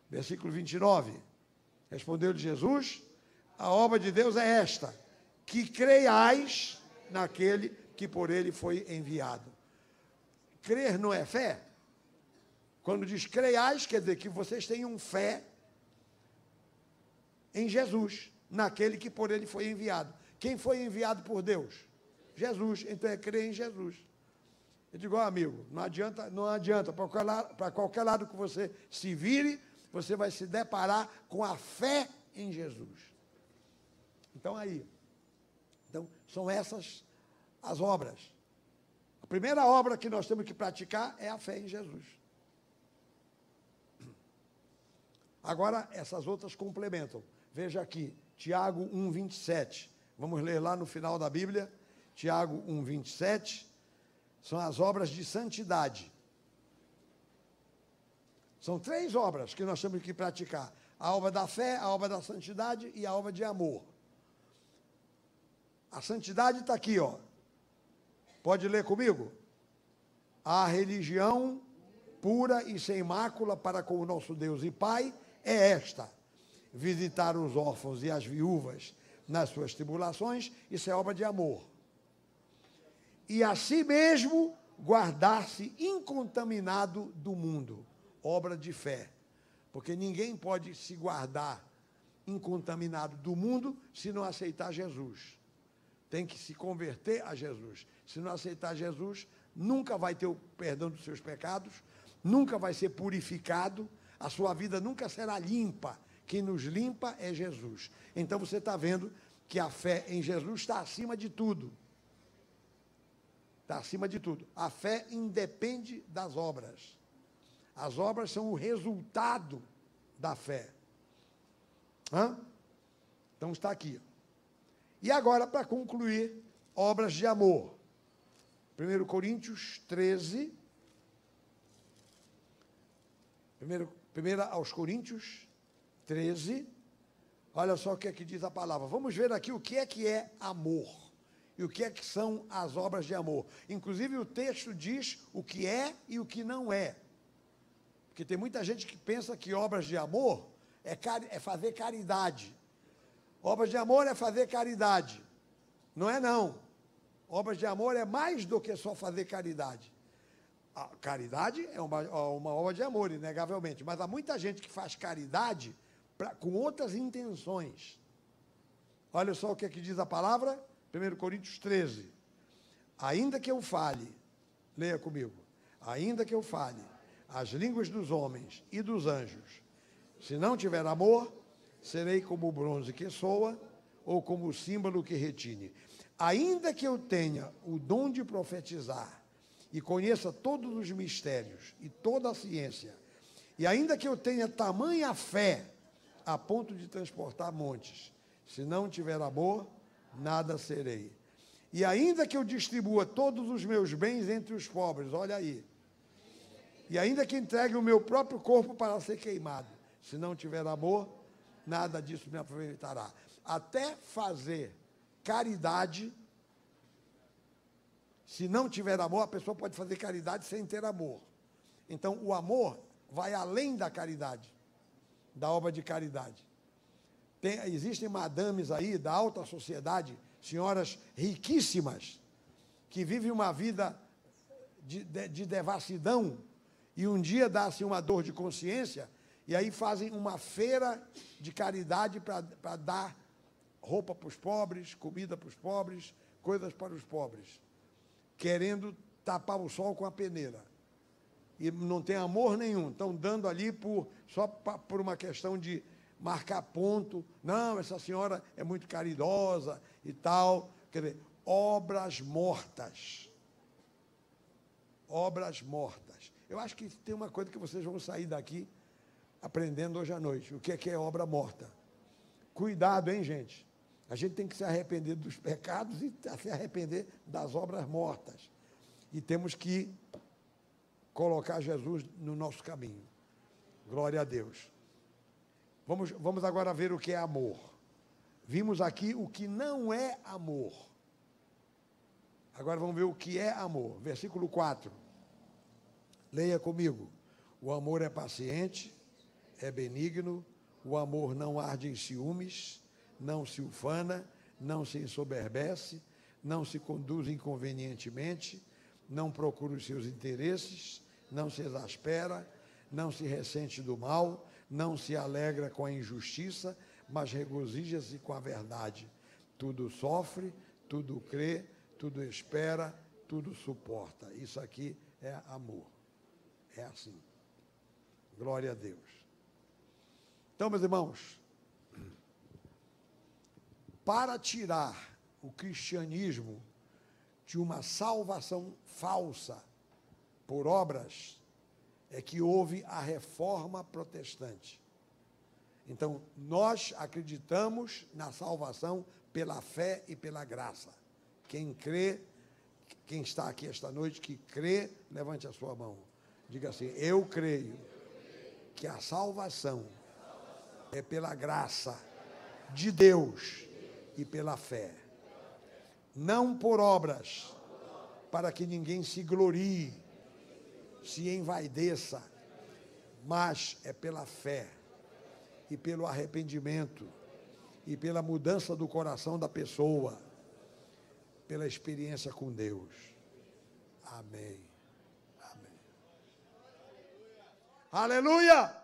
Versículo 29. Respondeu-lhe Jesus: a obra de Deus é esta, que creiais naquele que por ele foi enviado. Crer não é fé? Quando diz creiais, quer dizer que vocês tenham fé em Jesus, naquele que por ele foi enviado. Quem foi enviado por Deus? Jesus. Então é crer em Jesus. Eu digo, amigo, não adianta, para qualquer lado que você se vire, você vai se deparar com a fé em Jesus. Então são essas as obras. A primeira obra que nós temos que praticar é a fé em Jesus. Agora, essas outras complementam. Veja aqui, Tiago 1, 27. Vamos ler lá no final da Bíblia. Tiago 1, 27. São as obras de santidade. São 3 obras que nós temos que praticar. A obra da fé, a obra da santidade e a obra de amor. A santidade está aqui, ó. Pode ler comigo? A religião pura e sem mácula para com o nosso Deus e Pai é esta: visitar os órfãos e as viúvas nas suas tribulações. Isso é obra de amor. E a si mesmo guardar-se incontaminado do mundo. Obra de fé. Porque ninguém pode se guardar incontaminado do mundo se não aceitar Jesus. Tem que se converter a Jesus. Se não aceitar Jesus, nunca vai ter o perdão dos seus pecados, nunca vai ser purificado, a sua vida nunca será limpa. Quem nos limpa é Jesus. Então você está vendo que a fé em Jesus está acima de tudo. Está acima de tudo. A fé independe das obras. As obras são o resultado da fé. Então está aqui. E agora, para concluir, obras de amor. 1 Coríntios 13. 1 aos Coríntios 13. Olha só o que é que diz a palavra. Vamos ver aqui o que é amor. E o que são as obras de amor. Inclusive o texto diz o que é e o que não é. Porque tem muita gente que pensa que obras de amor é fazer caridade. Obras de amor é fazer caridade. Não é não. Obras de amor é mais do que só fazer caridade. A caridade é uma obra de amor, inegavelmente. Mas há muita gente que faz caridade com outras intenções. Olha só o que diz a palavra. 1 Coríntios 13. Ainda que eu fale, leia comigo. Ainda que eu fale as línguas dos homens e dos anjos, se não tiver amor, serei como o bronze que soa, ou como o símbolo que retine. Ainda que eu tenha o dom de profetizar, e conheça todos os mistérios, e toda a ciência, e ainda que eu tenha tamanha fé, a ponto de transportar montes, se não tiver amor, nada serei. E ainda que eu distribua todos os meus bens entre os pobres, olha aí, e ainda que entregue o meu próprio corpo para ser queimado, se não tiver amor, nada disso me aproveitará. Até fazer caridade, se não tiver amor, a pessoa pode fazer caridade sem ter amor. Então, o amor vai além da caridade, da obra de caridade. Existem madames aí da alta sociedade, senhoras riquíssimas, que vivem uma vida de devassidão, e um dia dá-se uma dor de consciência, e aí fazem uma feira de caridade para dar roupa para os pobres, comida para os pobres, coisas para os pobres, querendo tapar o sol com a peneira. E não tem amor nenhum, estão dando ali só por uma questão de marcar ponto. Não, essa senhora é muito caridosa e tal. Quer dizer, obras mortas. Obras mortas. Eu acho que tem uma coisa que vocês vão sair daqui aprendendo hoje à noite. O que é obra morta? Cuidado, hein, gente? A gente tem que se arrepender dos pecados e se arrepender das obras mortas. E temos que colocar Jesus no nosso caminho. Glória a Deus. Vamos agora ver o que é amor. Vimos aqui o que não é amor. Agora vamos ver o que é amor. Versículo 4. Leia comigo. O amor é paciente, é benigno, o amor não arde em ciúmes, não se ufana, não se ensoberbece, não se conduz inconvenientemente, não procura os seus interesses, não se exaspera, não se ressente do mal, não se alegra com a injustiça, mas regozija-se com a verdade. Tudo sofre, tudo crê, tudo espera, tudo suporta. Isso aqui é amor. É assim. Glória a Deus. Então, meus irmãos, para tirar o cristianismo de uma salvação falsa por obras, é que houve a reforma protestante. Então, nós acreditamos na salvação pela fé e pela graça. Quem crê, quem está aqui esta noite, que crê, levante a sua mão. Diga assim: eu creio que a salvação é pela graça de Deus e pela fé. Não por obras, para que ninguém se glorie, se envaideça, mas é pela fé e pelo arrependimento e pela mudança do coração da pessoa, pela experiência com Deus. Amém. Amém. Aleluia!